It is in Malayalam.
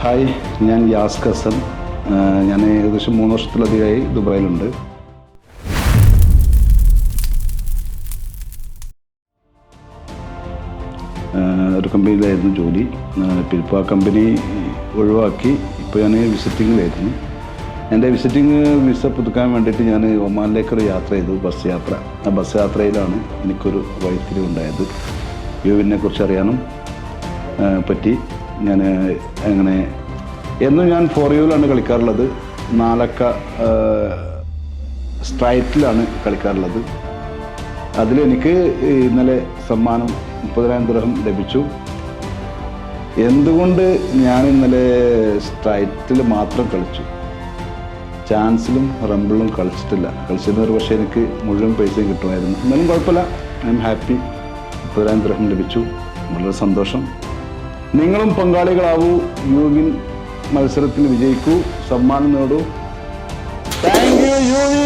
ഹായ്, ഞാൻ യാസ് ഹസൻ. ഞാൻ ഏകദേശം 3 വർഷത്തിലധികമായി ദുബായിലുണ്ട്. ഒരു കമ്പനിയിലായിരുന്നു ജോലി. ഇപ്പോൾ ആ കമ്പനി ഒഴിവാക്കി ഇപ്പോൾ ഞാൻ വിസിറ്റിങ്ങിലായിരുന്നു. എൻ്റെ വിസിറ്റിംഗ് വിസ പുതുക്കാൻ വേണ്ടിയിട്ട് ഞാൻ ഒമാനിലേക്കൊരു യാത്ര ചെയ്തു, ബസ് യാത്ര. ആ ബസ് യാത്രയിലാണ് എനിക്കൊരു വഴിത്തിരിവുണ്ടായത്. യുവിനെ കുറിച്ച് അറിയാനും പറ്റി. ഞാൻ അങ്ങനെ എന്നും ഞാൻ 4U കളിക്കാറുള്ളത്. 4 സ്ട്രൈറ്റിലാണ് കളിക്കാറുള്ളത്. അതിലെനിക്ക് ഇന്നലെ സമ്മാനം 30,000 ദിർഹം ലഭിച്ചു. എന്തുകൊണ്ട് ഞാൻ ഇന്നലെ സ്ട്രൈറ്റിൽ മാത്രം കളിച്ചു, ചാൻസിലും റംബിളും കളിച്ചിട്ടില്ല. കളിച്ചിരുന്ന ഒരു പക്ഷേ എനിക്ക് മുഴുവൻ പൈസയും കിട്ടുമായിരുന്നു. എന്നാലും കുഴപ്പമില്ല, ഐ എം ഹാപ്പി. 30,000 ദിർഹം ലഭിച്ചു, വളരെ സന്തോഷം. നിങ്ങളും പങ്കാളികളാവൂ, യുവിൻ മത്സരത്തിൽ വിജയിക്കൂ, സമ്മാനം നേടൂ. Thank you UV.